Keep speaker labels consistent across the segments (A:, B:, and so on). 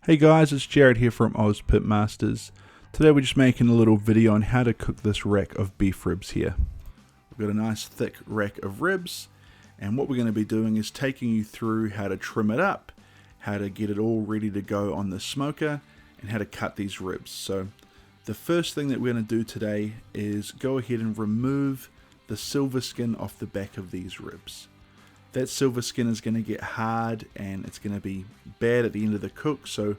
A: Hey guys, it's Jared here from Oz Pitmasters. Today we're just making a little video on how to cook this rack of beef ribs here. We've got a nice thick rack of ribs, and what we're going to be doing is taking you through how to trim it up, how to get it all ready to go on the smoker, and how to cut these ribs. So the first thing that we're going to do today is go ahead and remove the silver skin off the back of these ribs. That silver skin is going to get hard and it's going to be bad at the end of the cook, so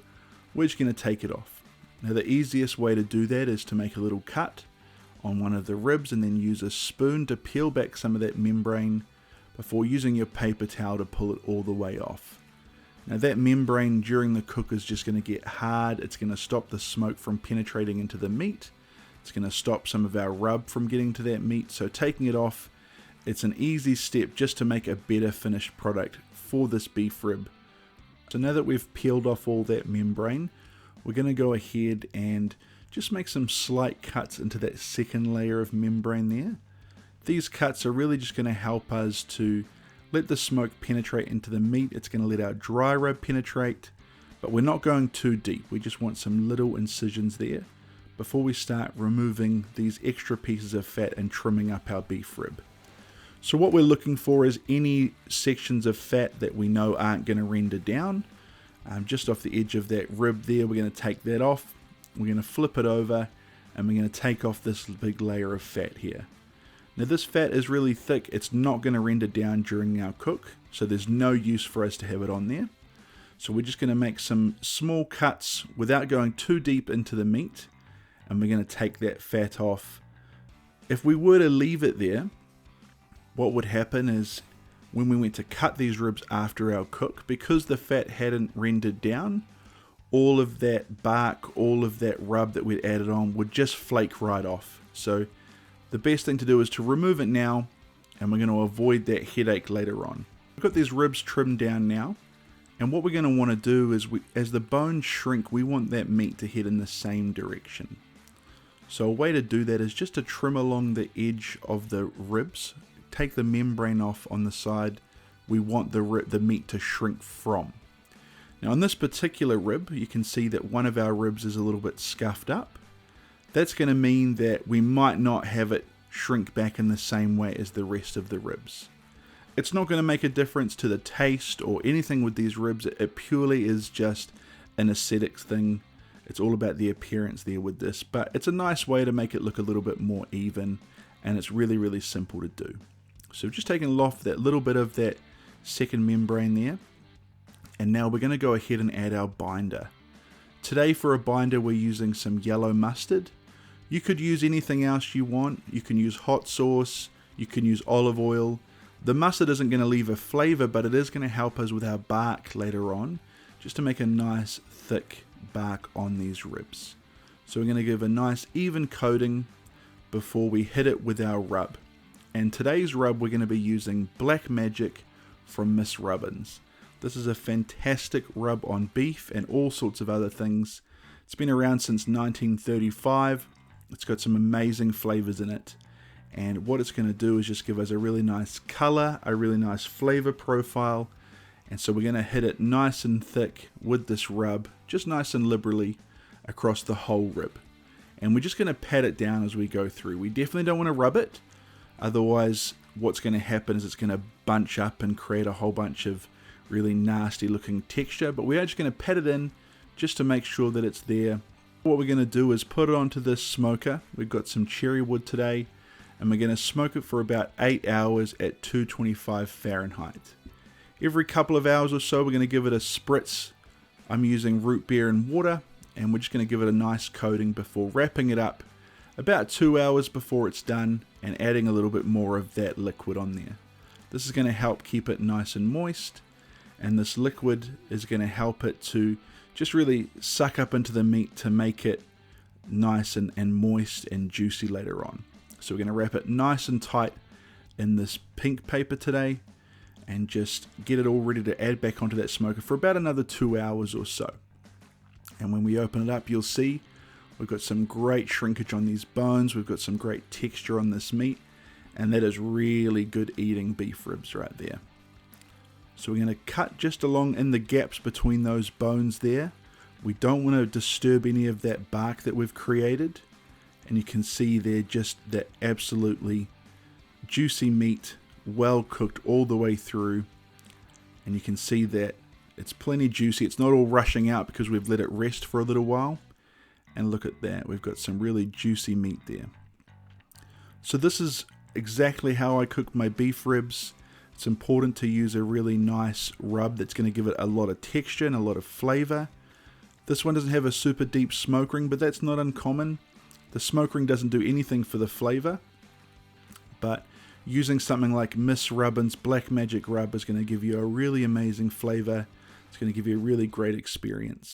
A: we're just going to take it off. Now the easiest way to do that is to make a little cut on one of the ribs and then use a spoon to peel back some of that membrane before using your paper towel to pull it all the way off. Now that membrane during the cook is just going to get hard. It's going to stop the smoke from penetrating into the meat. It's going to stop some of our rub from getting to that meat, so taking it off, it's an easy step just to make a better finished product for this beef rib. So now that we've peeled off all that membrane, we're going to go ahead and just make some slight cuts into that second layer of membrane there. These cuts are really just going to help us to let the smoke penetrate into the meat. It's going to let our dry rub penetrate, but we're not going too deep. We just want some little incisions there before we start removing these extra pieces of fat and trimming up our beef rib. So what we're looking for is any sections of fat that we know aren't going to render down. Just off the edge of that rib there, we're going to take that off. We're going to flip it over and we're going to take off this big layer of fat here. Now this fat is really thick. It's not going to render down during our cook, so there's no use for us to have it on there. So we're just going to make some small cuts without going too deep into the meat, and we're going to take that fat off. If we were to leave it there, what would happen is when we went to cut these ribs after our cook, because the fat hadn't rendered down, all of that bark, all of that rub that we'd added on would just flake right off. So the best thing to do is to remove it now, and we're going to avoid that headache later on. We've got these ribs trimmed down now, and what we're going to want to do is, as the bones shrink, we want that meat to head in the same direction. So a way to do that is just to trim along the edge of the ribs. Take the membrane off on the side we want the meat to shrink from. Now on this particular rib, you can see that one of our ribs is a little bit scuffed up. That's going to mean that we might not have it shrink back in the same way as the rest of the ribs. It's not going to make a difference to the taste or anything with these ribs. It purely is just an aesthetics thing. It's all about the appearance there with this, but it's a nice way to make it look a little bit more even, and it's really, really simple to do. So we've just taken off that little bit of that second membrane there, and now we're going to go ahead and add our binder. Today for a binder we're using some yellow mustard. You could use anything else you want. You can use hot sauce, you can use olive oil. The mustard isn't going to leave a flavor, but it is going to help us with our bark later on, just to make a nice thick bark on these ribs. So we're going to give a nice even coating before we hit it with our rub. And today's rub we're going to be using Black Magic from Mis Rubins. This is a fantastic rub on beef and all sorts of other things. It's been around since 1935. It's got some amazing flavors in it. And what it's going to do is just give us a really nice color, a really nice flavor profile. And so we're going to hit it nice and thick with this rub, just nice and liberally across the whole rib. And we're just going to pat it down as we go through. We definitely don't want to rub it. Otherwise, what's going to happen is it's going to bunch up and create a whole bunch of really nasty looking texture. But we are just going to pat it in just to make sure that it's there. What we're going to do is put it onto this smoker. We've got some cherry wood today, and we're going to smoke it for about 8 hours at 225 Fahrenheit. Every couple of hours or so, we're going to give it a spritz. I'm using root beer and water, and we're just going to give it a nice coating before wrapping it up about 2 hours before it's done, and adding a little bit more of that liquid on there. This is going to help keep it nice and moist, and this liquid is going to help it to just really suck up into the meat to make it nice and moist and juicy later on. So we're going to wrap it nice and tight in this pink paper today, and just get it all ready to add back onto that smoker for about another 2 hours or so. And when we open it up, you'll see we've got some great shrinkage on these bones. We've got some great texture on this meat, and that is really good eating beef ribs right there. So we're going to cut just along in the gaps between those bones there We don't want to disturb any of that bark that we've created. And you can see there just that absolutely juicy meat, well cooked all the way through. And you can see that it's plenty juicy. It's not all rushing out because we've let it rest for a little while. And look at that, we've got some really juicy meat there. So this is exactly how I cook my beef ribs. It's important to use a really nice rub that's going to give it a lot of texture and a lot of flavor. This one doesn't have a super deep smoke ring, but that's not uncommon. The smoke ring doesn't do anything for the flavor, but using something like Mis Rubins Black Magic rub is going to give you a really amazing flavor. It's going to give you a really great experience.